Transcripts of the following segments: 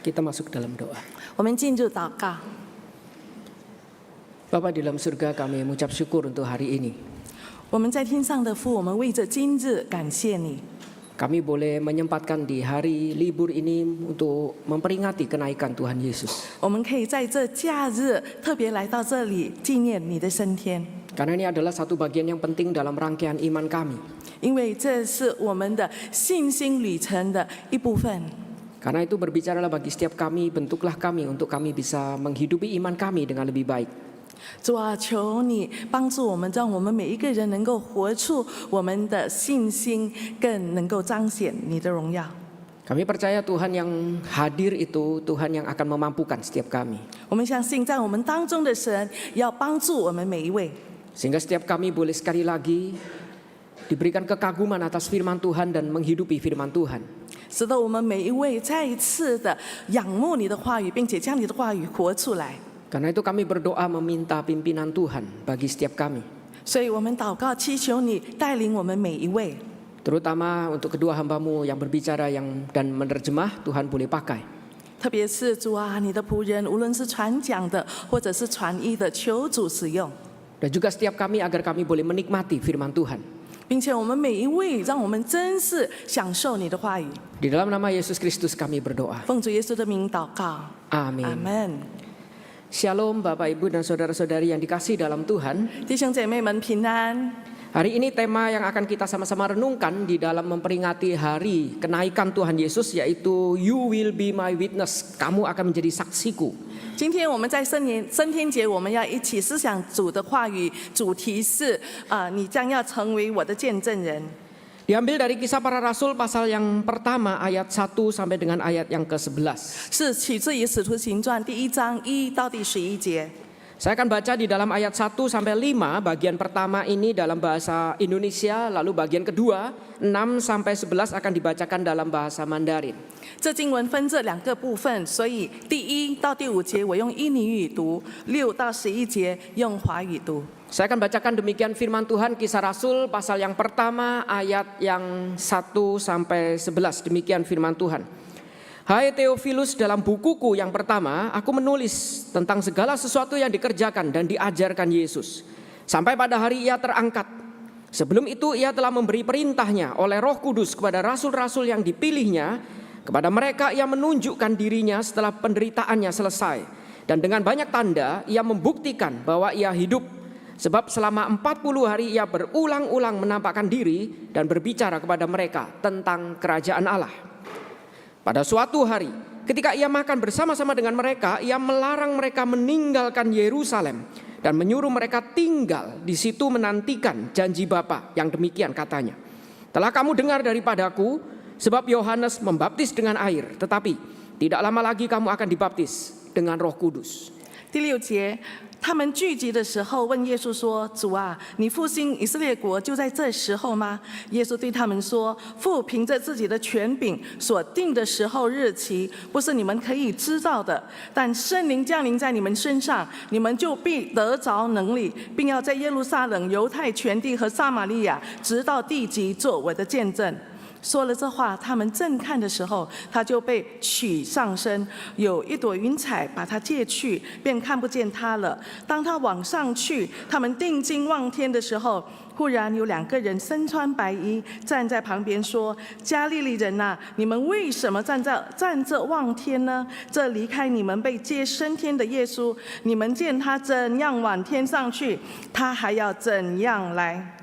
Kita masuk dalam doa. 我们进入祷告。 Bapa di dalam surga, kami mengucap syukur untuk hari ini. 我们在天上的父，我们为着今日感谢你。 Kami boleh menyempatkan di hari libur ini untuk memperingati kenaikan Tuhan Yesus. 我们可以在这假日特别来到这里纪念你的升天， Karena ini adalah satu bagian yang penting dalam rangkaian iman kami. 因为这是我们的信心旅程的一部分。 Karena itu berbicaralah bagi setiap kami, bentuklah kami untuk kami bisa menghidupi iman kami dengan lebih baik. 主啊，求你帮助我们，让我们每一个人能够活出我们的信心，更能够彰显你的荣耀。 Kami percaya Tuhan yang hadir itu Tuhan yang akan memampukan setiap kami. 我们相信，在我们当中的神要帮助我们每一位， Sehingga setiap kami boleh sekali lagi diberikan kekaguman atas firman Tuhan dan menghidupi firman Tuhan. 使得我们每一位再一次的仰慕你的话语，并且将你的话语活出来。 Karena itu kami berdoa meminta pimpinan Tuhan bagi setiap kami. 所以我们祷告，祈求你带领我们每一位， Terutama untuk kedua hambamu yang berbicara dan menerjemah, Tuhan boleh pakai. 特别是主啊，你的仆人，无论是传讲的或者是传译的，求主使用， Dan juga setiap kami agar kami boleh menikmati firman Tuhan. 并且我们每一位，让我们真是享受你的话语。 Di dalam nama Yesus Kristus kami berdoa. 奉主耶稣的名祷告， Amin. 阿门。 Shalom Bapak Ibu dan Saudara-saudari yang dikasihi dalam Tuhan. 弟兄姐妹们平安。 Hari ini tema yang akan kita sama-sama renungkan di dalam memperingati hari kenaikan Tuhan Yesus yaitu You will be my witness. Kamu akan menjadi saksiku. 今天我们在升天节，我们要一起思想主的话语，主题是你将要成为我的见证人。 Diambil dari Kisah Para Rasul pasal yang pertama ayat 1 sampai dengan ayat yang ke-11. 是取自于《使徒行传》第1章1到第11节。 Saya akan baca di dalam ayat 1 sampai 5, bagian pertama ini dalam bahasa Indonesia, lalu bagian kedua 6 sampai 11 akan dibacakan dalam bahasa Mandarin. 这经文分这2个部分，所以第1到第5节我用印尼语读，6到11节用华语读。 Saya akan bacakan demikian firman Tuhan Kisah Rasul pasal yang pertama ayat yang 1 sampai 11. Demikian firman Tuhan. Hai Theophilus, dalam bukuku yang pertama aku menulis tentang segala sesuatu yang dikerjakan dan diajarkan Yesus sampai pada hari ia terangkat. Sebelum itu ia telah memberi perintahnya oleh Roh Kudus kepada rasul-rasul yang dipilihnya. Kepada mereka ia menunjukkan dirinya setelah penderitaannya selesai. Dan dengan banyak tanda ia membuktikan bahwa ia hidup. Sebab selama 40 hari ia berulang-ulang menampakkan diri dan berbicara kepada mereka tentang kerajaan Allah. Pada suatu hari ketika ia makan bersama-sama dengan mereka, ia melarang mereka meninggalkan Yerusalem dan menyuruh mereka tinggal di situ menantikan janji Bapa yang demikian katanya. Telah kamu dengar daripadaku, sebab Yohanes membaptis dengan air, tetapi tidak lama lagi kamu akan dibaptis dengan Roh Kudus. 第6节，他们聚集的时候问耶稣说：“主啊，你复兴以色列国就在这时候吗？”耶稣对他们说：“父凭着自己的权柄所定的时候日期，不是你们可以知道的。但圣灵降临在你们身上，你们就必得着能力，并要在耶路撒冷、犹太全地和撒玛利亚，直到地极，做我的见证。” 说了这话，他们正看的时候，他就被取上身，有一朵云彩把他借去，便看不见他了。当他往上去，他们定睛望天的时候，忽然有2个人身穿白衣站在旁边说：“加利利人呐，你们为什么站着望天呢？这离开你们被接升天的耶稣，你们见他怎样往天上去，他还要怎样来。”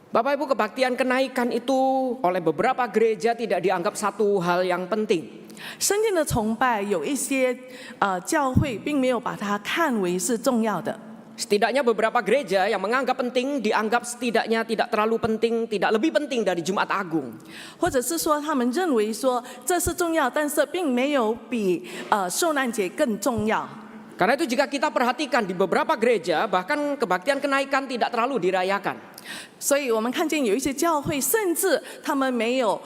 Bapak Ibu, kebaktian kenaikan itu oleh beberapa gereja tidak dianggap satu hal yang penting. 升天的崇拜有一些教会并没有把它看为是重要的。 Setidaknya beberapa gereja yang menganggap penting dianggap setidaknya tidak terlalu penting, tidak lebih penting dari Jumat Agung. 或者是说他们认为说这是重要，但是并没有比受难节更重要。 Karena itu jika kita perhatikan di beberapa gereja bahkan kebaktian kenaikan tidak terlalu dirayakan. 所以我们看见有一些教会甚至他们没有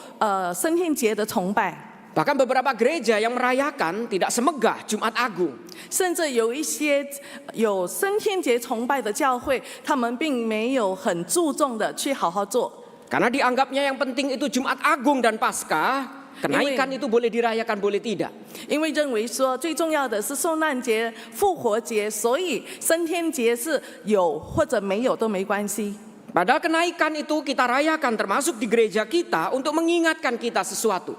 升天节的崇拜。 Bahkan beberapa gereja yang merayakan tidak semegah Jumat Agung. 甚至有一些有升天节崇拜的教会，他们并没有很注重的去好好做。 Karena dianggapnya yang penting itu Jumat Agung dan Paskah, Kenaikan itu boleh dirayakan, boleh tidak. 因为认为说最重要的是受难节、复活节，所以升天节是有或者没有都没关系。 Padahal kenaikan itu kita rayakan termasuk di gereja kita untuk mengingatkan kita sesuatu.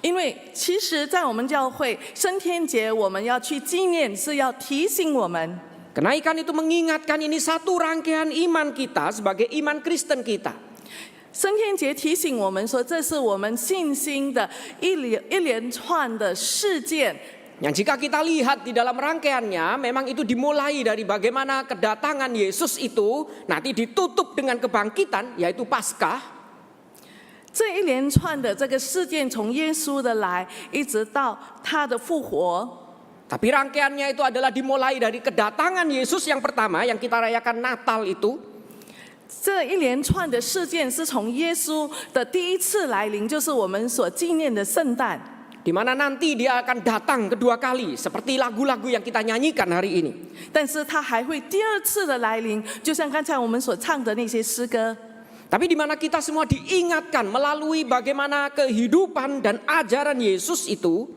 因为其实，在我们教会升天节，我们要去纪念，是要提醒我们。 Kenaikan itu mengingatkan ini satu rangkaian iman kita sebagai iman Kristen kita. 升天节提醒我们说，这是我们信心的一连串的事件。 Yang jika kita lihat di dalam rangkaiannya, memang itu dimulai dari bagaimana kedatangan Yesus itu nanti ditutup dengan kebangkitan, yaitu Paskah. 这一连串的这个事件，从耶稣的来，一直到他的复活。 Tapi rangkaiannya itu adalah dimulai dari kedatangan Yesus yang pertama, yang kita rayakan Natal itu. 这一连串的事件是从耶稣的第一次来临，就是我们所纪念的圣诞。 Di mana nanti dia akan datang kedua kali, seperti lagu-lagu yang kita nyanyikan hari ini. 但是他还会第二次的来临，就像刚才我们所唱的那些诗歌。 Tapi di mana kita semua diingatkan melalui bagaimana kehidupan dan ajaran Yesus itu.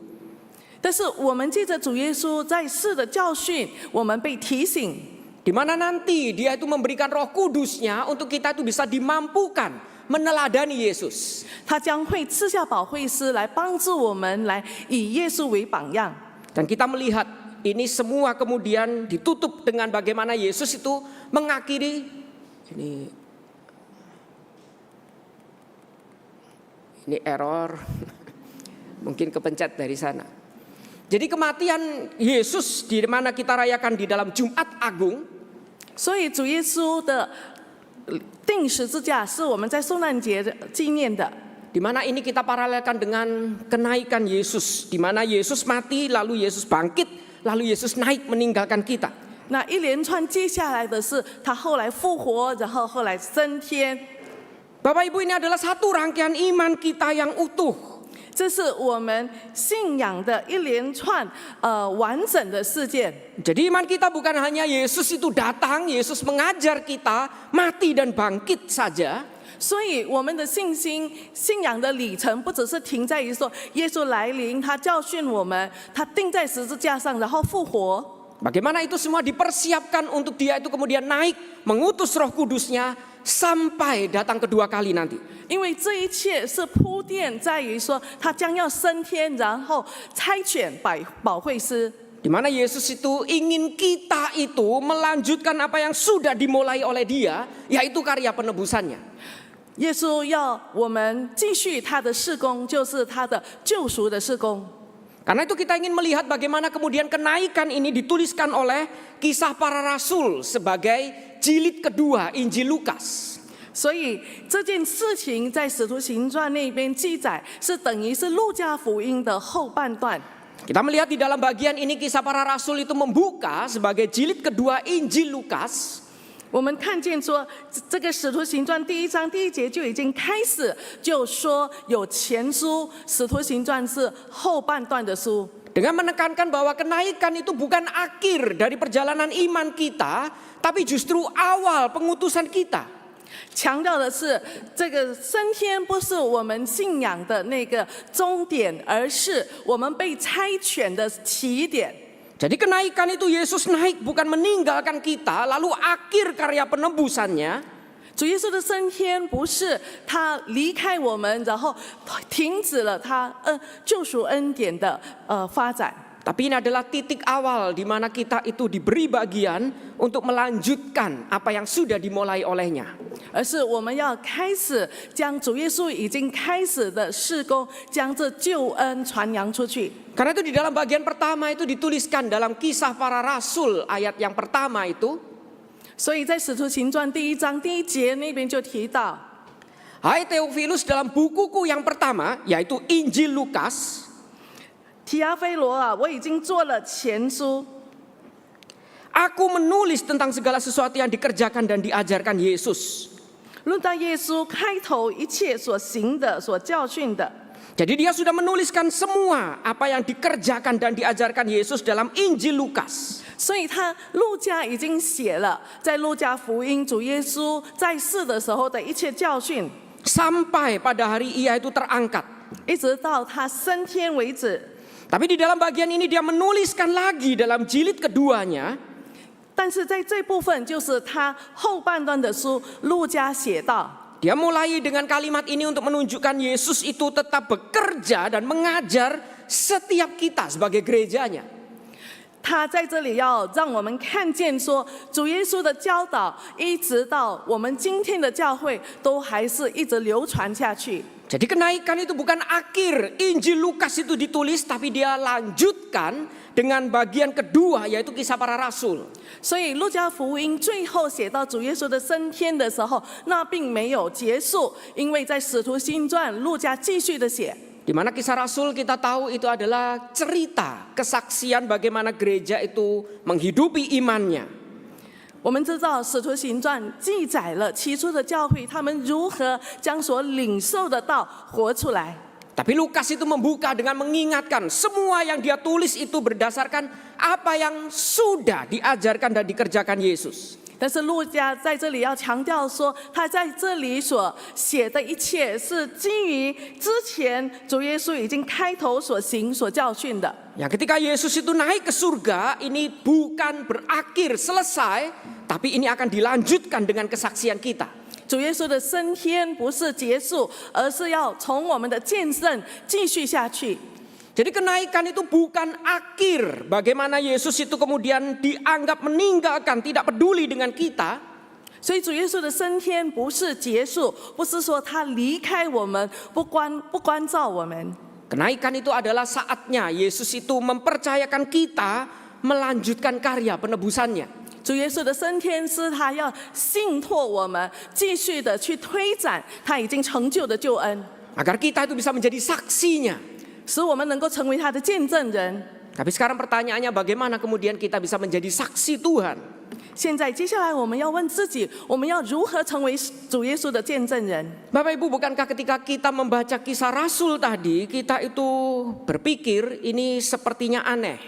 但是我们借着主耶稣在世的教训，我们被提醒， Di mana nanti dia itu memberikan Roh Kudusnya untuk kita itu bisa dimampukan meneladani Yesus. 他将会赐下保惠师来帮助我们，来以耶稣为榜样。 Dan kita melihat ini semua kemudian ditutup dengan bagaimana Yesus itu mengakhiri ini error. Mungkin kepencet dari sana. Jadi kematian Yesus di mana kita rayakan di dalam Jumat Agung. 所以主耶稣的钉十字架是我们在受难节纪念的。 Di mana ini kita paralelkan dengan kenaikan Yesus, di mana Yesus mati, lalu Yesus bangkit, lalu Yesus naik meninggalkan kita. 那一连串接下来的是他后来复活，然后后来升天。 Bapak Ibu, ini adalah satu rangkaian iman kita yang utuh. 这是我们信仰的一连串完整的事件。 Jadi iman kita bukan hanya Yesus itu datang, Yesus mengajar kita, mati dan bangkit saja. 所以我们的信仰的里程，不只是停在于说耶稣来临，他教训我们，他钉在十字架上，然后复活。 Bagaimana itu semua dipersiapkan untuk dia itu kemudian naik, mengutus Roh Kudusnya sampai datang kedua kali nanti. 因为这一切是铺垫在于说，他将要升天，然后差遣保惠师。 Di mana Yesus itu ingin kita itu melanjutkan apa yang sudah dimulai oleh Dia, yaitu karya penebusannya. 耶稣要我们继续他的事工，就是他的救赎的事工。 Karena itu kita ingin melihat bagaimana kemudian kenaikan ini dituliskan oleh Kisah Para Rasul sebagai jilid kedua Injil Lukas. 所以这件事情在《使徒行传》那边记载，是等于是路加福音的后半段。 Kita melihat di dalam bagian ini Kisah Para Rasul itu membuka sebagai jilid kedua Injil Lukas. 我们看见说，这个《使徒行传》第1章第1节就已经开始，就说有前书，《使徒行传》是后半段的书。 Dengan menekankan bahwa kenaikan itu bukan akhir dari perjalanan iman kita, tapi justru awal pengutusan kita. 强调的是，这个升天不是我们信仰的那个终点，而是我们被差遣的起点。 Jadi kenaikan itu Yesus naik bukan meninggalkan kita, lalu akhir karya penebusannya. 主耶稣的升天不是他离开我们，然后停止了他救赎恩典的发展。 Tapi ini adalah titik awal di mana kita itu diberi bagian untuk melanjutkan apa yang sudah dimulai olehnya. 而是我们要开始将主耶稣已经开始的事工，将这救恩传扬出去。 Karena itu di dalam bagian pertama itu dituliskan dalam Kisah Para Rasul ayat yang pertama itu. 所以在《使徒行传》第1章第1节那边就提到， Hai Theophilus, dalam bukuku yang pertama yaitu Injil Lukas. 提阿非罗啊，我已经做了前书。 Aku menulis tentang segala sesuatu yang dikerjakan dan diajarkan Yesus. 论到耶稣开头一切所行的、所教训的， Jadi dia sudah menuliskan semua apa yang dikerjakan dan diajarkan Yesus dalam Injil Lukas. 所以他路加已经写了，在路加福音主耶稣在世的时候的一切教训， Sampai pada hari ia itu terangkat. 一直到他升天为止。 Tapi di dalam bagian ini dia menuliskan lagi dalam jilid keduanya, 但是在这部分，就是他后半段的书，路加写道， dia mulai dengan kalimat ini untuk menunjukkan Yesus itu tetap bekerja dan mengajar setiap kita sebagai gerejanya. 他在这里要让我们看见说，主耶稣的教导，一直到我们今天的教会，都还是一直流传下去。 Jadi kenaikan itu bukan akhir Injil Lukas itu ditulis, tapi dia lanjutkan dengan bagian kedua, yaitu kisah para rasul. 所以路加福音最后写到主耶稣的升天的时候，那并没有结束，因为在使徒行传，路加继续的写。 Di mana kisah rasul kita tahu itu adalah cerita kesaksian bagaimana gereja itu menghidupi imannya. 我们知道《使徒行传》记载了起初的教会，他们如何将所领受的道活出来。 Tapi Lukas itu membuka dengan mengingatkan semua yang dia tulis itu berdasarkan apa yang sudah diajarkan dan dikerjakan Yesus. 但是路加在这里要强调说，他在这里所写的一切是基于之前主耶稣已经开头所行所教训的。 Ya, ketika Yesus itu naik ke surga, ini bukan berakhir selesai, tapi ini akan dilanjutkan dengan kesaksian kita. 主耶稣的升天不是结束，而是要从我们的见证继续下去。 Jadi kenaikan itu bukan akhir. Bagaimana Yesus itu kemudian dianggap meninggalkan, tidak peduli dengan kita. 所以主耶稣的升天不是结束，不是说他离开我们，不关照我们。 Kenaikan itu adalah saatnya Yesus itu mempercayakan kita melanjutkan karya penebusannya. 主耶稣的升天是他要信托我们，继续的去推展他已经成就的救恩， Agar kita itu bisa menjadi saksinya. 使我们能够成为他的见证人。 Tapi sekarang pertanyaannya bagaimana kemudian kita bisa menjadi saksi Tuhan? 现在接下来我们要问自己，我们要如何成为主耶稣的见证人？ Bapak Ibu, bukankah ketika kita membaca kisah Rasul tadi, kita itu berpikir ini sepertinya aneh.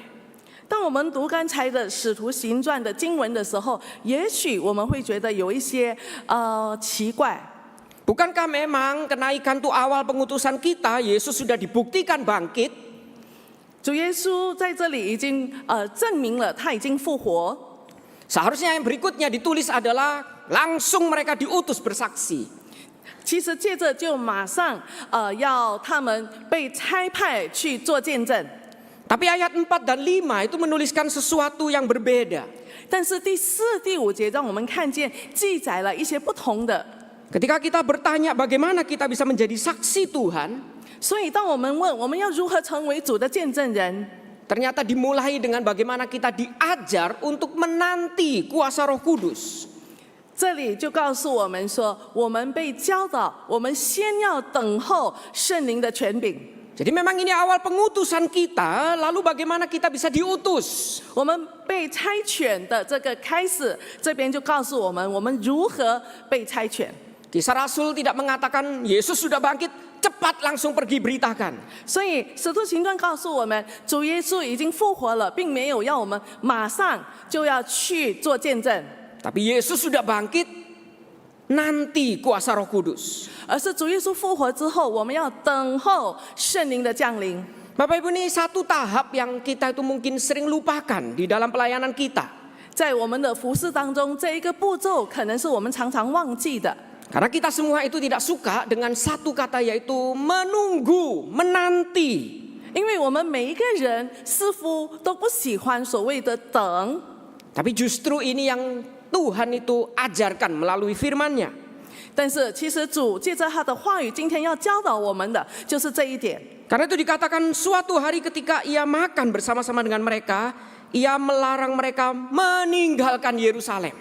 当我们读刚才的《使徒行传》的经文的时候，也许我们会觉得有一些奇怪。 Bukankah memang kenaikan itu awal pengutusan kita, Yesus sudah dibuktikan bangkit? 主耶稣在这里已经证明了他已经复活。 Seharusnya yang berikutnya ditulis adalah langsung mereka diutus bersaksi. 其实接着就马上要他们被差派去做见证。 Tapi ayat 4 dan 5 itu menuliskan sesuatu yang berbeda. 但是第4、第5节让我们看见记载了一些不同的。 Ketika kita bertanya bagaimana kita bisa menjadi saksi Tuhan, 所以当我们问我们要如何成为主的见证人， ternyata dimulai dengan bagaimana kita diajar untuk menanti kuasa Roh Kudus. 这里就告诉我们说，我们被教导，我们先要等候圣灵的权柄。 Jadi memang ini awal pengutusan kita, lalu bagaimana kita bisa diutus? 我们被差遣的这个开始，这边就告诉我们，我们如何被差遣。 Kisah Rasul tidak mengatakan Yesus sudah bangkit, cepat langsung pergi beritakan. 所以使徒行传告诉我们，主耶稣已经复活了，并没有要我们马上就要去做见证， Tapi Yesus sudah bangkit, nanti kuasa Roh Kudus. 而是主耶稣复活之后，我们要等候圣灵的降临。 Bapak Ibu, ini satu tahap yang kita itu mungkin sering lupakan di dalam pelayanan kita. 在我们的服事当中，这一个步骤可能是我们常常忘记的。 Karena kita semua itu tidak suka dengan satu kata, yaitu menunggu, menanti. 因为我们每一个人似乎都不喜欢所谓的等， Tapi justru ini yang Tuhan itu ajarkan melalui firman-Nya. 但是其实主借着他的话语，今天要教导我们的就是这一点。 Karena itu dikatakan suatu hari ketika ia makan bersama-sama dengan mereka, ia melarang mereka meninggalkan Yerusalem.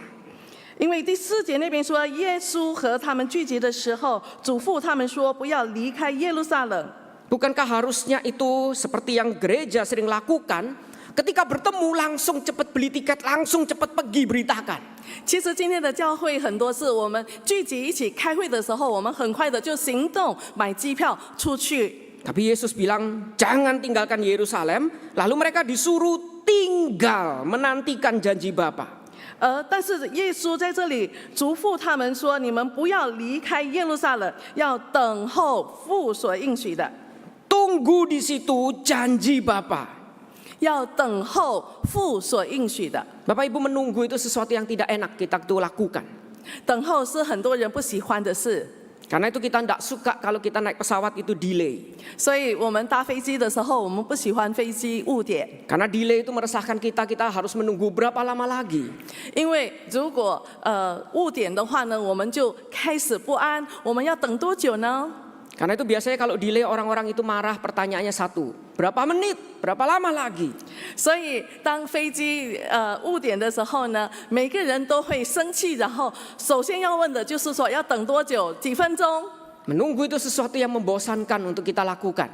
因为第4节那边说，耶稣和他们聚集的时候，嘱咐他们说不要离开耶路撒冷。 Bukankah harusnya itu seperti yang gereja sering lakukan? Ketika bertemu langsung cepat beli tiket, langsung cepat pergi beritakan. 其实今天的教会很多是我们聚集一起开会的时候，我们很快的就行动买机票出去。 Tapi Yesus bilang jangan tinggalkan Yerusalem, lalu mereka disuruh tinggal menantikan janji Bapa. 但是耶稣在这里嘱咐他们说：“你们不要离开耶路撒冷，要等候父所应许的。” tunggu di situ janji Bapa. 要等候父所应许的。 Bapak Ibu, menunggu itu sesuatu yang tidak enak kita itu lakukan. 等候是很多人不喜欢的事， Karena itu kita tidak suka kalau kita naik pesawat itu delay. 所以我们搭飞机的时候，我们不喜欢飞机误点， Karena delay itu meresahkan kita harus menunggu berapa lama lagi. 因为如果误点的话呢，我们就开始不安，我们要等多久呢？ Karena itu biasanya kalau delay orang-orang itu marah, pertanyaannya satu, berapa menit, berapa lama lagi? 所以当飞机误点的时候呢，每个人都会生气，然后首先要问的就是说要等多久，几分钟？ Menunggu itu sesuatu yang membosankan untuk kita lakukan.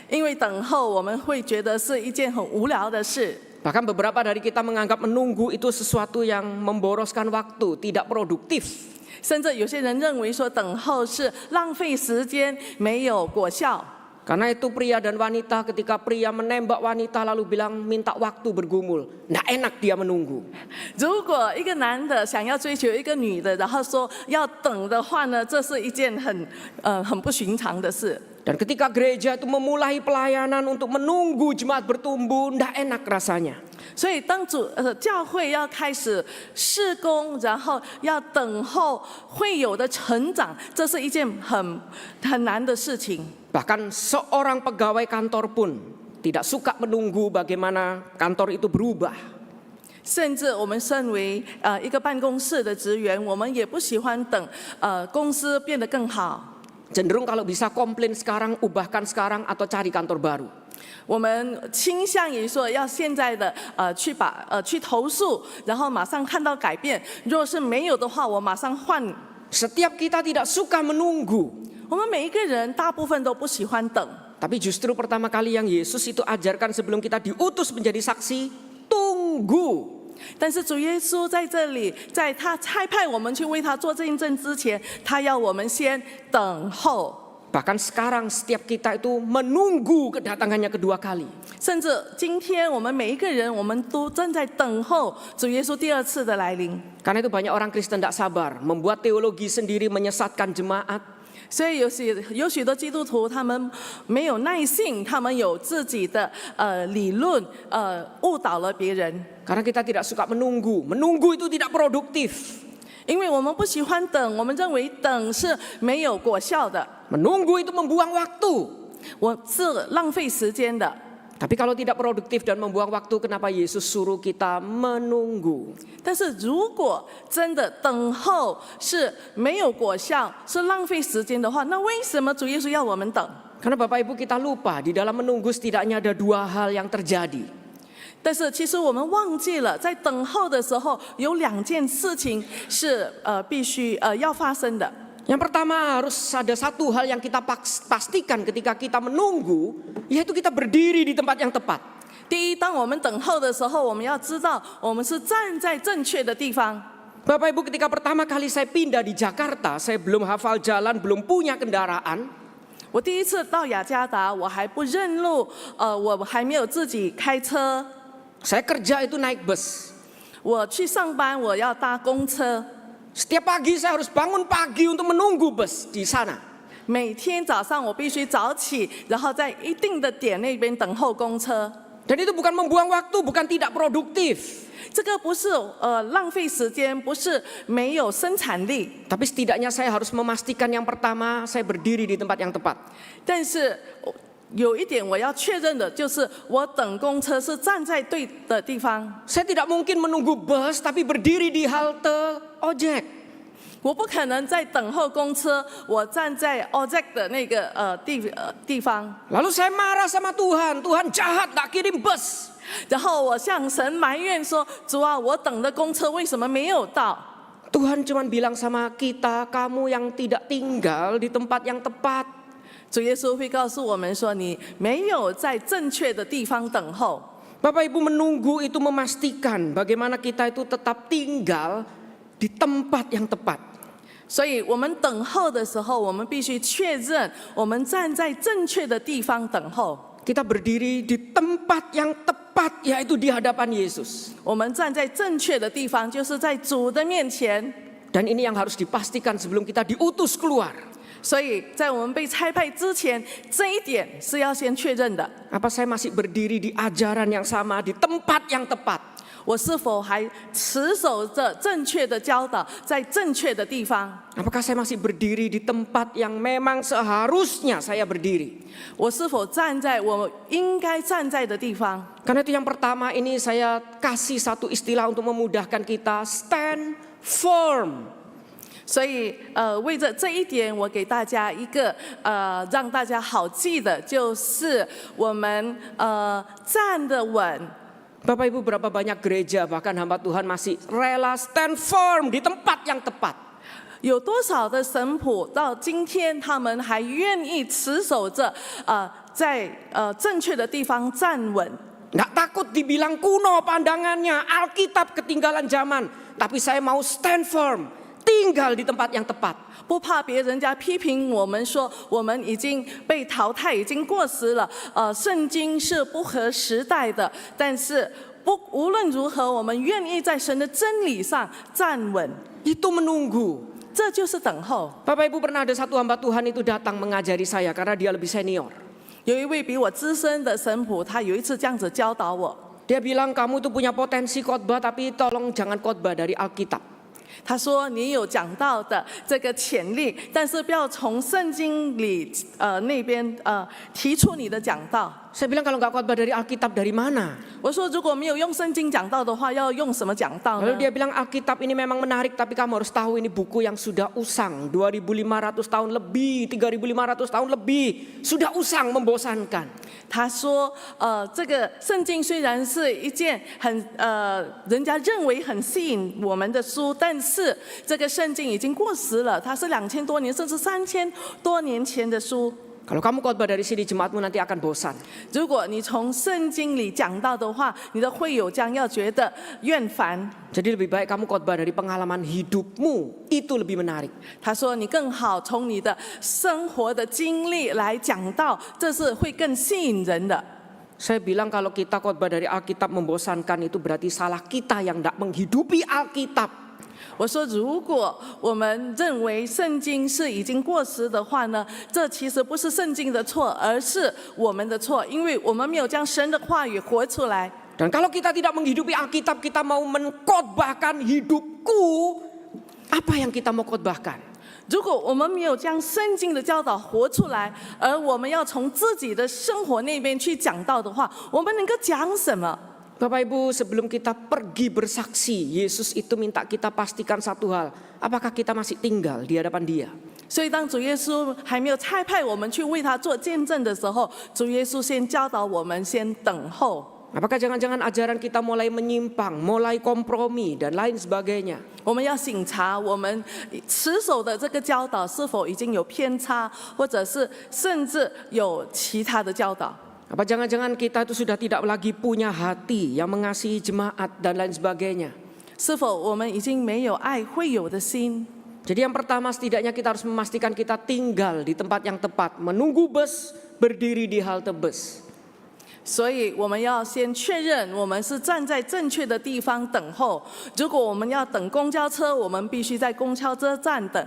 因为等候我们会觉得是一件很无聊的事。 Bahkan beberapa dari kita menganggap menunggu itu sesuatu yang memboroskan waktu, tidak produktif. 甚至有些人认为说等候是浪费时间，没有果效。 Karena itu pria dan wanita, ketika pria menembak wanita lalu bilang minta waktu bergumul, nggak enak dia menunggu. 如果一个男的想要追求一个女的，然后说要等的话呢，这是一件很不寻常的事。 Dan ketika gereja itu memulai pelayanan untuk menunggu jemaat bertumbuh, nggak enak rasanya. 所以当教会要开始事工，然后要等候会有的成长，这是一件很难的事情。 Bahkan seorang pegawai kantor pun tidak suka menunggu bagaimana kantor itu berubah. 甚至我们身为一个办公室的职员，我们也不喜欢等公司变得更好。 Cenderung kalau bisa komplain sekarang, ubahkan sekarang atau cari kantor baru. 我们倾向于说要现在的去投诉，然后马上看到改变。如果是没有的话，我马上换。 Setiap kita tidak suka menunggu. 我们每一个人大部分都不喜欢等， Tapi justru pertama kali yang Yesus itu ajarkan sebelum kita diutus menjadi saksi, tunggu. 但是主耶稣在这里，在他差派我们去为他做见证之前，他要我们先等候。 Bahkan sekarang setiap kita itu menunggu kedatangannya kedua kali. 甚至今天我们每一个人，我们都正在等候主耶稣第二次的来临。 Karena itu banyak orang Kristen tidak sabar, membuat teologi sendiri menyesatkan jemaat. 所以有许多基督徒，他们没有耐性，他们有自己的理论，误导了别人。 Karena kita tidak suka menunggu, menunggu itu tidak produktif. 因为我们不喜欢等，我们认为等是没有果效的， Menunggu itu membuang waktu. 我是浪费时间的。 Tapi kalau tidak produktif dan membuang waktu, kenapa Yesus suruh kita menunggu? 但是如果真的等候是没有果效，是浪费时间的话，那为什么主耶稣要我们等？ Karena Bapak Ibu kita lupa, di dalam menunggu setidaknya ada dua hal yang terjadi. 但是其实我们忘记了，在等候的时候有两件事情是必须要发生的。 Yang pertama harus ada satu hal yang kita pastikan ketika kita menunggu, yaitu kita berdiri di tempat yang tepat. 第一，当我们等候的时候，我们要知道我们是站在正确的地方。 Bapak Ibu, ketika pertama kali saya pindah di Jakarta, saya belum hafal jalan, belum punya kendaraan. 我第一次到雅加达，我还不认路，我还没有自己开车。 Saya kerja itu naik bus. 我去上班，我要搭公车。 Setiap pagi saya harus bangun pagi untuk menunggu bus di sana. 每天早上我必须早起，然后在一定的点那边等候公车。 Dan itu bukan membuang waktu, bukan tidak produktif. 这个不是浪费时间，不是没有生产力， Tapi setidaknya saya harus memastikan yang pertama, saya berdiri di tempat yang tepat. 但是有一点我要确认的就是，我等公车是站在对的地方。 Saya tidak mungkin menunggu bus tapi berdiri di halte ojek. 我不可能在等候公车，我站在 ojek 的那个地方， Lalu saya marah sama Tuhan, Tuhan jahat tak kirim bus. 然后我向神埋怨说：“主啊，我等的公车为什么没有到？” Tuhan cuma bilang sama kita, kamu yang tidak tinggal di tempat yang tepat. 主耶稣会告诉我们说：“你没有在正确的地方等候。” Bapak Ibu, menunggu itu memastikan bagaimana kita itu tetap tinggal di tempat yang tepat. 所以我们等候的时候，我们必须确认我们站在正确的地方等候。 Kita berdiri di tempat yang tepat, yaitu di hadapan Yesus. 我们站在正确的地方，就是在主的面前。 Dan ini yang harus dipastikan sebelum kita diutus keluar. 所以在我们被差派之前，这一点是要先确认的。 Apa saya masih berdiri di ajaran yang sama, di tempat yang tepat? 我是否还持守着正确的教导，在正确的地方？ Apakah saya masih berdiri di tempat yang memang seharusnya saya berdiri? 我是否站在我应该站在的地方？ Karena itu yang pertama ini saya kasih satu istilah untuk memudahkan kita, stand firm. 所以，为着这一点，我给大家一个让大家好记的，就是我们站得稳。 Bapak Ibu, berapa banyak gereja bahkan hamba Tuhan masih rela stand firm di tempat yang tepat. 有多少的神仆到今天，他们还愿意持守着在正确的地方站稳？ Nggak takut dibilang kuno pandangannya, Alkitab ketinggalan zaman. Tapi saya mau stand firm, tinggal di tempat yang tepat. 不怕别人家批评我们说我们已经被淘汰，已经过时了。圣经是不合时代的，但是无论如何，我们愿意在神的真理上站稳。 Itu menunggu. 这就是等候。 Bapak Ibu, pernah ada satu hamba Tuhan itu datang mengajari saya karena dia lebih senior. 有一位比我资深的神仆，他有一次这样子教导我。 Dia bilang kamu itu punya potensi khotbah tapi tolong jangan khotbah dari Alkitab. 他说：“你有讲道的这个潜力，但是不要从圣经里那边提出你的讲道。” Saya bilang kalau nggak khotbah dari Alkitab dari mana? 我说：“如果没有用圣经讲道的话，要用什么讲道呢 Lalu dia bilang Alkitab ini memang menarik tapi kamu harus tahu ini buku yang sudah usang 2.500 tahun lebih, 3.500 tahun lebih, sudah usang membosankan. 他说：“这个圣经虽然是一件人家认为很吸引我们的书，但是这个圣经已经过时了，它是2000多年甚至3000多年前的书。 Kalau kamu khotbah dari sini jemaatmu nanti akan bosan. 如果你从圣经里讲到的话，你的会友将要觉得厌烦。” Jadi lebih baik kamu khotbah dari pengalaman hidupmu, itu lebih menarik. 他说：“你更好从你的生活的经历来讲道，这是会更吸引人的。” Saya bilang kalau kita khotbah dari Alkitab membosankan itu berarti salah kita yang tidak menghidupi Alkitab. 我说，如果我们认为圣经是已经过时的话呢，这其实不是圣经的错，而是我们的错，因为我们没有将神的话语活出来。 Dan kalau kita tidak menghidupi Alkitab, kita mau mengkhotbahkan hidupku, apa yang kita mau khotbahkan? 如果我们没有将圣经的教导活出来，而我们要从自己的生活那边去讲道的话，我们能够讲什么？ Bapak Ibu, sebelum kita pergi bersaksi, Yesus itu minta kita pastikan satu hal, apakah kita masih tinggal di hadapan Dia? 所以，当主耶稣还没有差派我们去为他做见证的时候，主耶稣先教导我们先等候。 Apakah jangan-jangan ajaran kita mulai menyimpang, mulai kompromi dan lain sebagainya? 我们要省察我们持守的这个教导是否已经有偏差，或者是甚至有其他的教导。 Apa jangan-jangan kita itu sudah tidak lagi punya hati yang mengasihi jemaat dan lain sebagainya? 是否我们已经没有爱会友的心？ Jadi yang pertama setidaknya kita harus memastikan kita tinggal di tempat yang tepat, menunggu bus, berdiri di halte bus. 所以我们要先确认我们是站在正确的地方等候。如果我们要等公交车，我们必须在公交车站等。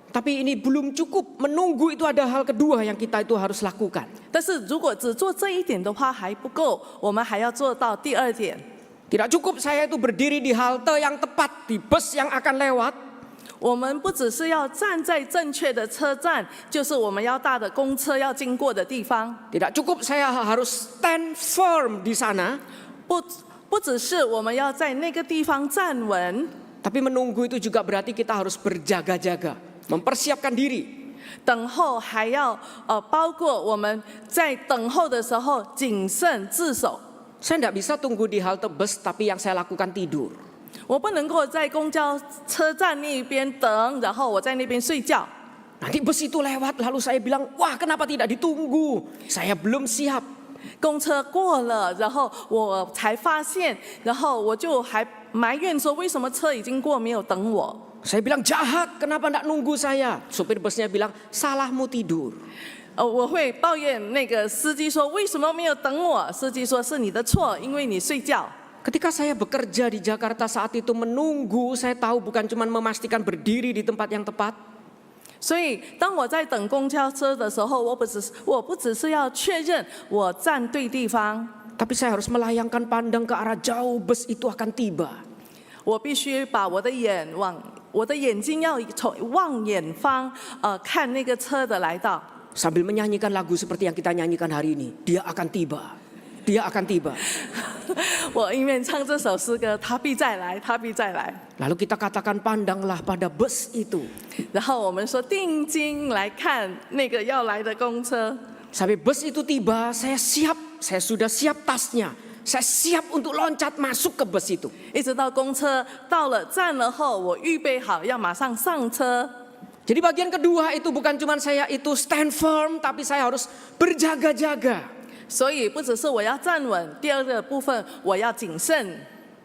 Tapi ini belum cukup, menunggu itu ada hal kedua yang kita itu harus lakukan. 但是如果只做这一点的话还不够，我们还要做到第二点。 Tidak cukup saya itu berdiri di halte yang tepat, di bus yang akan lewat. 我们不只是要站在正确的车站，就是我们要搭的公车要经过的地方。 Tidak cukup saya harus stand firm di sana. 不只是我们要在那个地方站稳， Tapi menunggu itu juga berarti kita harus berjaga-jaga, mempersiapkan diri. 等候还要包括我们在等候的时候谨慎自守。 Saya tidak bisa tunggu di halte bus, tapi yang saya lakukan tidur. 我不能够在公交车站那边等，然后我在那边睡觉。 Nanti bus itu lewat, lalu saya bilang, wah kenapa tidak ditunggu? Saya belum siap. 公车过了，然后我才发现，然后我就还埋怨说，为什么车已经过没有等我？ Saya bilang jahat, kenapa tidak nunggu saya? Supir busnya bilang, salahmu tidur. 我会抱怨那个司机说，为什么没有等我？司机说是你的错，因为你睡觉。 Ketika saya bekerja di Jakarta saat itu menunggu, saya tahu bukan cuma memastikan berdiri di tempat yang tepat. 所以，当我在等公交车的时候，我不只是要确认我站对地方， tapi saya harus melayangkan pandang ke arah jauh bus itu akan tiba. 我必须把我的眼睛要往远方，看那个车的来到。 Sambil menyanyikan lagu seperti yang kita nyanyikan hari ini, dia akan tiba, dia akan tiba. 我一面唱这首诗歌，他必再来，他必再来。 Lalu kita katakan pandanglah pada bus itu. 然后我们说定睛来看那个要来的公车， Sampai bus itu tiba, saya siap, saya sudah siap tasnya. Saya siap untuk loncat masuk ke bus itu. 一直到公车到了站了后，我预备好要马上上车。 Jadi bagian kedua itu bukan cuma saya itu stand firm, tapi saya harus berjaga-jaga. 所以不只是我要站稳，第二个部分我要谨慎。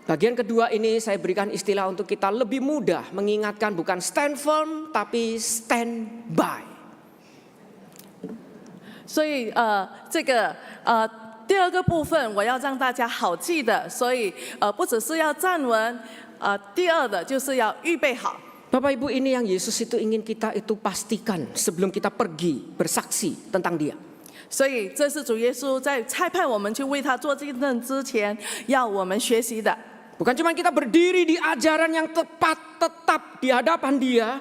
Bagian kedua ini saya berikan istilah untuk kita lebih mudah mengingatkan bukan stand firm, tapi stand by. 所以第二个部分我要让大家好记的，所以不只是要站稳，第二的就是要预备好。 Bapak Ibu, ini yang Yesus itu ingin kita itu pastikan sebelum kita pergi bersaksi tentang Dia. 所以这是主耶稣在差派我们去为他做见证之前，要我们学习的。 Bukan cuma kita berdiri di ajaran yang tepat tetap di hadapan Dia.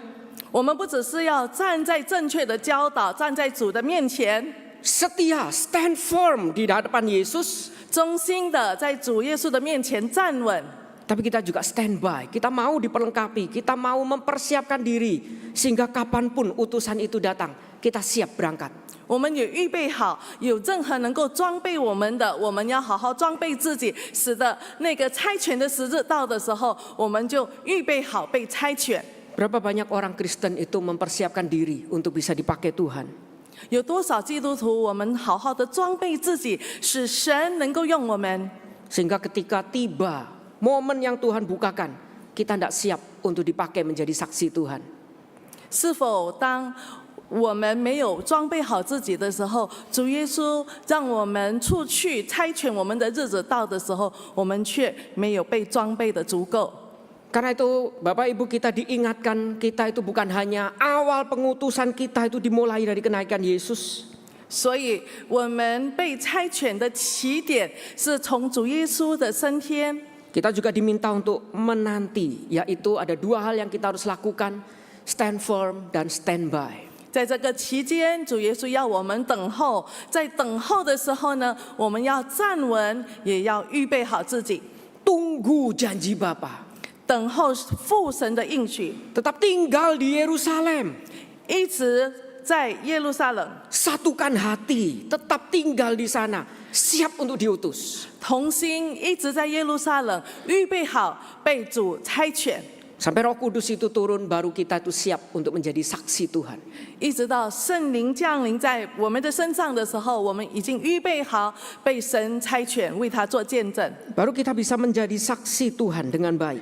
我们不只是要站在正确的教导，站在主的面前， Setia, stand firm di hadapan Yesus. 忠心的在主耶稣的面前站稳。 Tapi kita juga stand by, kita mau diperlengkapi, kita mau mempersiapkan diri sehingga kapanpun utusan itu datang, kita siap berangkat. 我们也预备好，有任何能够装备我们的，我们要好好装备自己，使得那个差遣的时日到的时候，我们就预备好被差遣。 Berapa banyak orang Kristen itu mempersiapkan diri untuk bisa dipakai Tuhan? 有多少基督徒，我们好好的装备自己，使神能够用我们， Sehingga ketika tiba momen yang Tuhan bukakan, kita tidak siap untuk dipakai menjadi saksi Tuhan. 是否当我们没有装备好自己的时候，主耶稣让我们出去差遣我们的日子到的时候，我们却没有被装备的足够。 Karena itu Bapak Ibu kita diingatkan, kita itu bukan hanya awal pengutusan kita itu dimulai dari kenaikan Yesus. 所以我们被差遣的起点是从主耶稣的升天。 Kita juga diminta untuk menanti, yaitu ada dua hal yang kita harus lakukan, stand firm dan stand by. 在这个期间，主耶稣要我们等候，在等候的时候呢，我们要站稳，也要预备好自己， Tunggu janji Bapa, 等候父神的应许， tetap tinggal di Yerusalem, 一直在耶路撒冷， satukan hati, tetap tinggal di sana, siap untuk diutus. 同心一直在耶路撒冷，预备好被主差遣， Sampai Roh Kudus itu turun, baru kita itu siap untuk menjadi saksi Tuhan. 一直到圣灵降临在我们的身上的时候，我们已经预备好被神差遣，为他做见证。 Baru kita bisa menjadi saksi Tuhan dengan baik.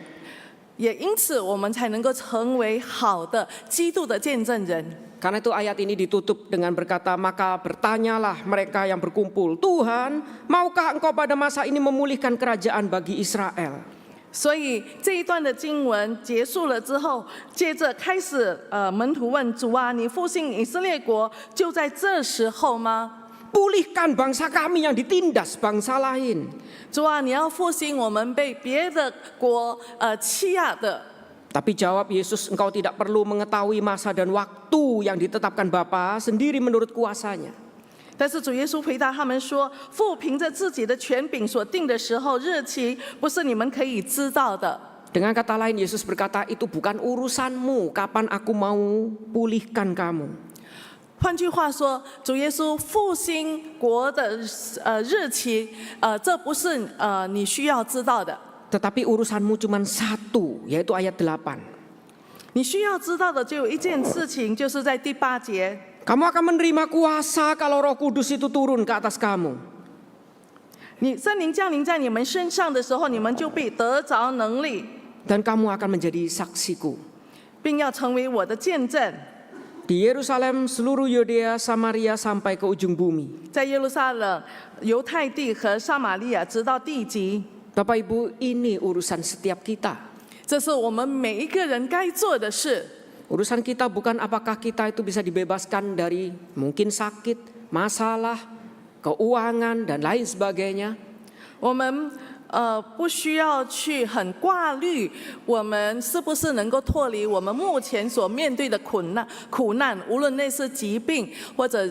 也因此，我们才能够成为好的基督的见证人。 Karena itu ayat ini ditutup dengan berkata, maka bertanyalah mereka yang berkumpul, Tuhan, maukah engkau pada masa ini memulihkan kerajaan bagi Israel? 所以这一段的经文结束了之后，接着开始门徒问主啊，你复兴以色列国就在这时候吗？ Pulihkan bangsa kami yang ditindas bangsa lain. 主啊，你要复兴我们被别的国欺压的。 Tapi jawab Yesus, engkau tidak perlu mengetahui masa dan waktu yang ditetapkan Bapa sendiri menurut kuasanya. 但是主耶稣回答他们说：“父凭着自己的权柄所定的时候日期，不是你们可以知道的。” Dengan kata lain, Yesus berkata, itu bukan urusanmu kapan aku mau pulihkan kamu. 换句话说，主耶稣复兴国的日期，这不是你需要知道的。 Tetapi urusanmu cuma satu, yaitu ayat 8. 你需要知道的只有一件事情，就是在第8节。 Kamu akan menerima kuasa kalau Roh Kudus itu turun ke atas kamu. 圣灵降临在你们身上的时候，你们就必得着能力， Dan kamu akan menjadi saksiku. 并要成为我的见证。 Di Yerusalem, seluruh Yudea, Samaria sampai ke ujung bumi. 在耶路撒冷、犹太地和撒玛利亚，直到地极。 Bapak Ibu, ini urusan setiap kita. 这是我们每一个人该做的事。Urusan kita bukan apakah kita itu bisa dibebaskan dari mungkin sakit, masalah, keuangan dan lain sebagainya. 我们不需要去很挂虑，我们是不是能够脱离我们目前所面对的苦难，无论那是疾病或者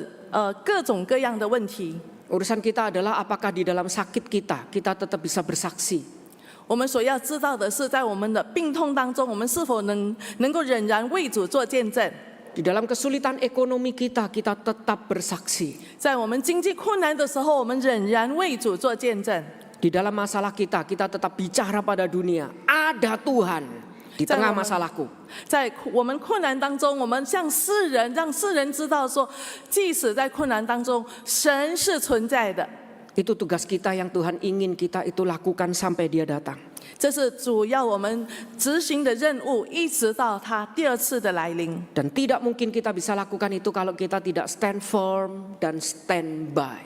各种各样的问题。 Urusan kita adalah apakah di dalam sakit kita tetap bisa bersaksi. 我们所要知道的是，在我们的病痛当中，我们是否能够仍然为主做见证。 Di dalam kesulitan ekonomi kita tetap bersaksi. 在我们经济困难的时候，我们仍然为主做见证。 Di dalam masalah kita tetap bicara pada dunia. Ada Tuhan di tengah masalahku. 在我们困难当中，我们向世人，让世人知道说，即使在困难当中，神是存在的。 Itu tugas kita yang Tuhan ingin kita itu lakukan sampai Dia datang. 这是主要我们执行的任务，一直到他第二次的来临。 Dan tidak mungkin kita bisa lakukan itu kalau kita tidak stand firm dan stand by.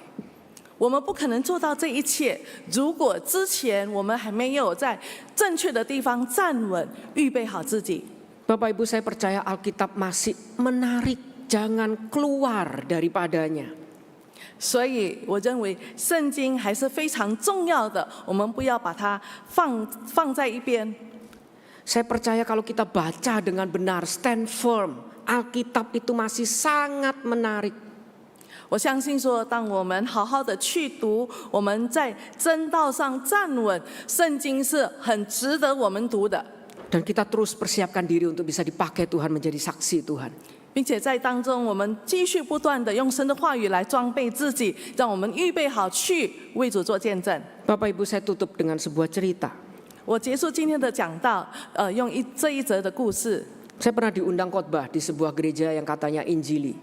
我们不可能做到这一切，如果之前我们还没有在正确的地方站稳，预备好自己。 Bapak Ibu, saya percaya Alkitab masih menarik, jangan keluar daripadanya. 所以我认为圣经还是非常重要的，我们不要把它放在一边。 Saya percaya kalau kita baca dengan benar, stand firm, Alkitab itu masih sangat menarik. 我相信说，当我们好好的去读，我们在真道上站稳，圣经是很值得我们读的。 Dan kita terus persiapkan diri untuk bisa dipakai Tuhan menjadi saksi Tuhan. 并且在当中，我们继续不断的用神的话语来装备自己，让我们预备好去为主做见证。 Bapak Ibu, saya tutup dengan sebuah cerita. 我结束今天的讲道，用这一则的故事。 Saya pernah diundang khotbah di sebuah gereja yang katanya Injili.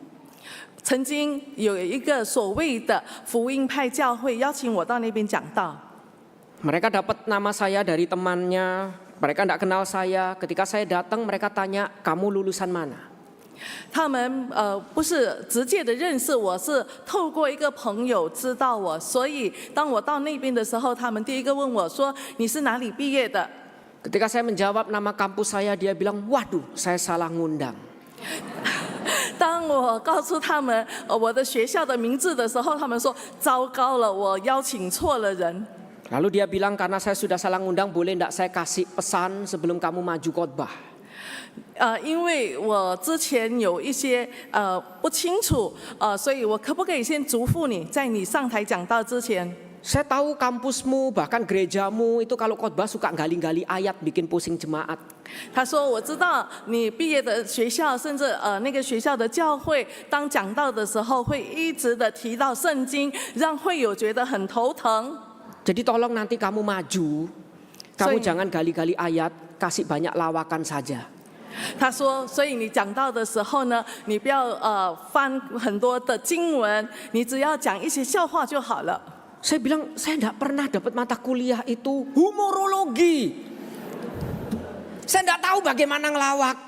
曾经有一个所谓的福音派教会邀请我到那边讲道， Mereka dapat nama saya dari temannya, mereka tidak kenal saya. Ketika saya datang, mereka tanya, kamu lulusan mana? 他们不是直接的认识我，是透过一个朋友知道我，所以当我到那边的时候，他们第一个问我说：“你是哪里毕业的？” Ketika saya menjawab nama kampus saya, dia bilang, waduh, saya salah ngundang. 当我告诉他们我的学校的名字的时候，他们说：“糟糕了，我邀请错了人。” Lalu dia bilang, karena saya sudah salah ngundang, boleh tidak saya kasih pesan sebelum kamu maju khotbah? 因为我之前有一些不清楚，所以我可不可以先嘱咐你，在你上台讲道之前？ Saya tahu kampusmu, bahkan gerejamu itu kalau khotbah suka gali-gali ayat, bikin pusing jemaat. 他说：“我知道你毕业的学校，甚至那个学校的教会，当讲道的时候会一直的提到圣经，让会友觉得很头疼。 Jadi tolong nanti kamu maju, kamu jangan gali-gali ayat, kasih banyak lawakan saja. 他说：“所以你讲道的时候呢，你不要翻很多的经文，你只要讲一些笑话就好了。” Saya bilang, saya tidak pernah dapat mata kuliah itu humorologi. Saya tidak tahu bagaimana ngelawak.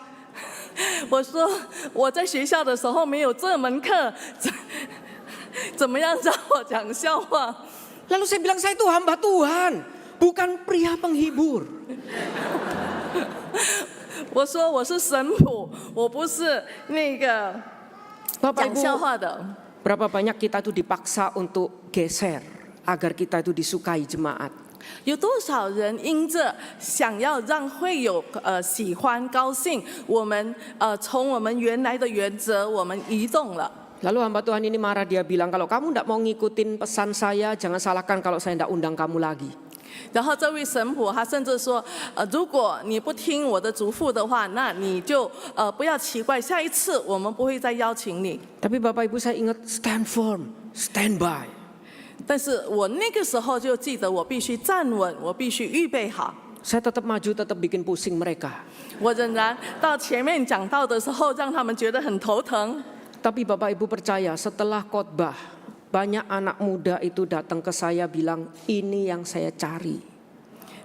我说我在学校的时候没有这门课，怎么样让我讲笑话？ Lalu saya bilang, saya itu hamba Tuhan, bukan pria penghibur. 我说我是神父，我不是那个 Bapak 讲笑 Ibu, 话的。 berapa banyak kita itu dipaksa untuk geser agar kita itu disukai jemaat. 有多少人因着想要让会友喜欢高兴，我们从我们原来的原则，我们移动了。 Lalu hamba Tuhan ini marah, dia bilang, kalau kamu tidak mau ngikutin pesan saya, jangan salahkan kalau saya tidak undang kamu lagi. 然后这位神父他甚至说，如果你不听我的嘱咐的话，那你就不要奇怪，下一次我们不会再邀请你。 Tapi Bapak Ibu, saya ingat stand firm, stand by. 但是我那个时候就记得，我必须站稳，我必须预备好。 Saya tetap maju, tetap bikin pusing mereka. 我仍然到前面讲道的时候，让他们觉得很头疼。 Tapi Bapak Ibu percaya, setelah khotbah, banyak anak muda itu datang ke saya bilang, ini yang saya cari.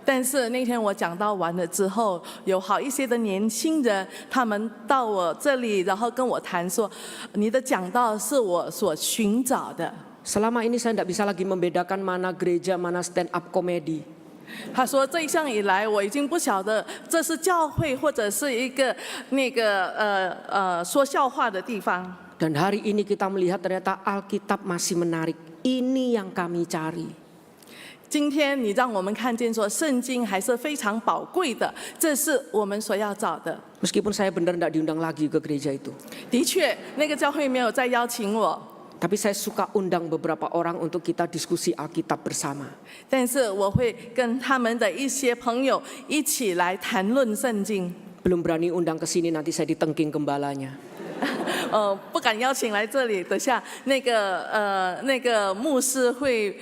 但是那天我讲到完了之后，有好一些的年轻人，他们到我这里，然后跟我谈说，你的讲道是我所寻找的。 Selama ini saya tidak bisa lagi membedakan mana gereja, mana stand up comedy. 他说这一项以来，我已经不晓得这是教会或者是一个说笑话的地方。 Dan hari ini kita melihat ternyata Alkitab masih menarik. Ini yang kami cari. 今天你让我们看见说，圣经还是非常宝贵的，这是我们所要找的。 Meskipun saya benar tidak diundang lagi ke gereja itu. 的确，那个教会没有再邀请我， Tapi saya suka undang beberapa orang untuk kita diskusi Alkitab bersama. 但是我会跟他们的一些朋友一起来谈论圣经。 Belum berani undang ke sini, nanti saya ditengking gembalanya. 不敢邀请来这里，等下那个牧师会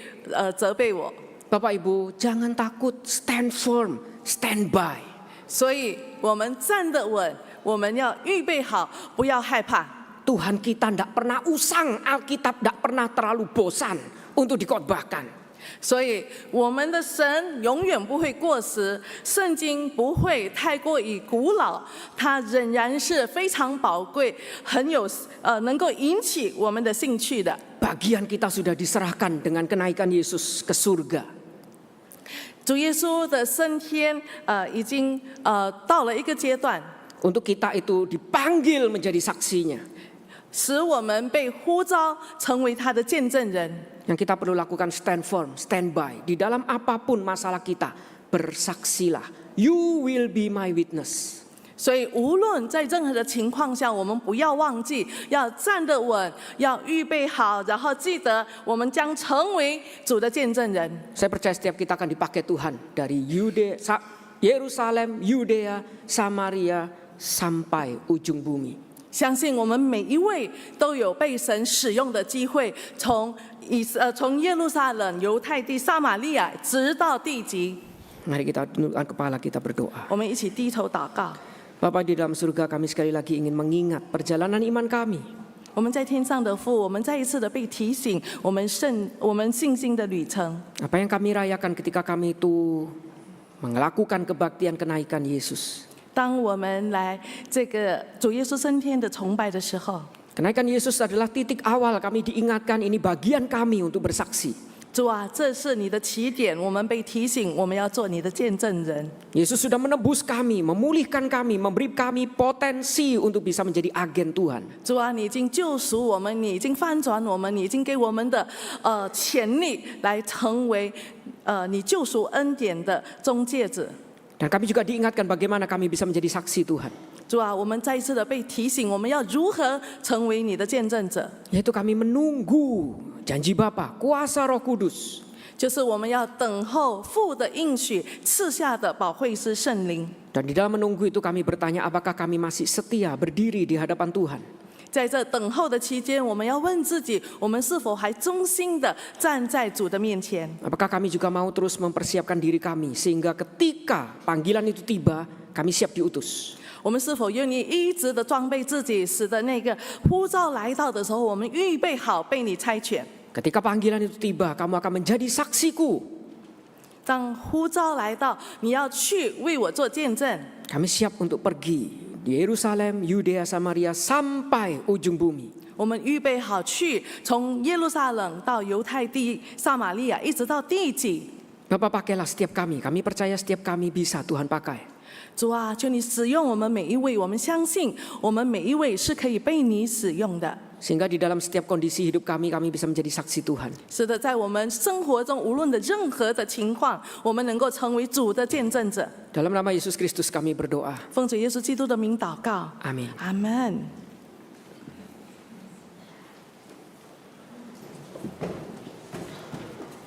责备我。 Bapak Ibu, jangan takut, stand firm, stand by. 所以我们站得稳，我们要预备好，不要害怕。 Tuhan kita tidak pernah usang, Alkitab tidak pernah terlalu bosan untuk dikhotbahkan. 所以我们的神永远不会过时，圣经不会太过于古老，它仍然是非常宝贵，很有能够引起我们的兴趣的。 Bagian kita sudah diserahkan dengan kenaikan Yesus ke surga. 主耶稣的升天，已经到了一个阶段， Untuk kita itu dipanggil menjadi saksinya. 使我们被呼召成为他的见证人。 Yang kita perlu lakukan stand firm, stand by. Di dalam apapun masalah kita, bersaksilah. You will be my witness. 所以，无论在任何的情况下，我们不要忘记要站得稳，要预备好，然后记得我们将成为主的见证人。 Saya percaya setiap kita akan dipakai Tuhan dari Yerusalem, Yudea, Samaria, sampai ujung bumi. 相信我们每一位都有被神使用的机会，从耶路撒冷、犹太地、撒玛利亚，直到地极。 Mari kita tundukkan kepala, kita berdoa. 我们一起低头祷告。 Bapa di dalam surga, kami sekali lagi ingin mengingat perjalanan iman kami. 我们在天上的父，我们再一次的被提醒我们信心的旅程。 Apa yang kami rayakan ketika kami itu melakukan kebaktian kenaikan Yesus. 当我们来这个主耶稣升天的崇拜的时候， Kenaikan Yesus adalah titik awal kami diingatkan ini bagian kami untuk bersaksi. 主啊，这是你的起点，我们被提醒，我们要做你的见证人。 Yesus sudah menebus kami, memulihkan kami, memberi kami potensi untuk bisa menjadi agen Tuhan. 主啊，你已经救赎我们，你已经翻转我们，你已经给我们的潜力来成为你救赎恩典的中介者。 Dan kami juga diingatkan bagaimana kami bisa menjadi saksi Tuhan. 主啊，我们再一次的被提醒，我们要如何成为你的见证者？ Yaitu kami menunggu janji Bapa, kuasa Roh Kudus. 就是我们要等候父的应许赐下的保惠师圣灵。 Dan di dalam menunggu itu kami bertanya apakah kami masih setia berdiri di hadapan Tuhan. 在这等候的期间，我们要问自己：我们是否还忠心的站在主的面前？ Apakah kami juga mau terus mempersiapkan diri kami sehingga ketika panggilan itu tiba, kami siap diutus. 我们是否愿意一直的装备自己，使得那个呼召来到的时候，我们预备好被你差遣？ Ketika panggilan itu tiba, kamu akan menjadi saksiku. 当呼召来到，你要去为我做见证。 Kami siap untuk pergi di Yerusalem, Yudea, Samaria sampai ujung bumi. 我们预备好去，从耶路撒冷到犹太地、撒玛利亚，一直到地极。 Bapak pakailah setiap kami percaya setiap kami bisa Tuhan pakai. 主啊，求你使用我们每一位，我们相信我们每一位是可以被你使用的。 Sehingga di dalam setiap kondisi hidup kami bisa menjadi saksi Tuhan. 是的，在我们生活中无论的任何的情况，我们能够成为主的见证者。 Dalam nama Yesus Kristus kami berdoa. 奉主耶稣基督的名祷告， Amin. 阿门。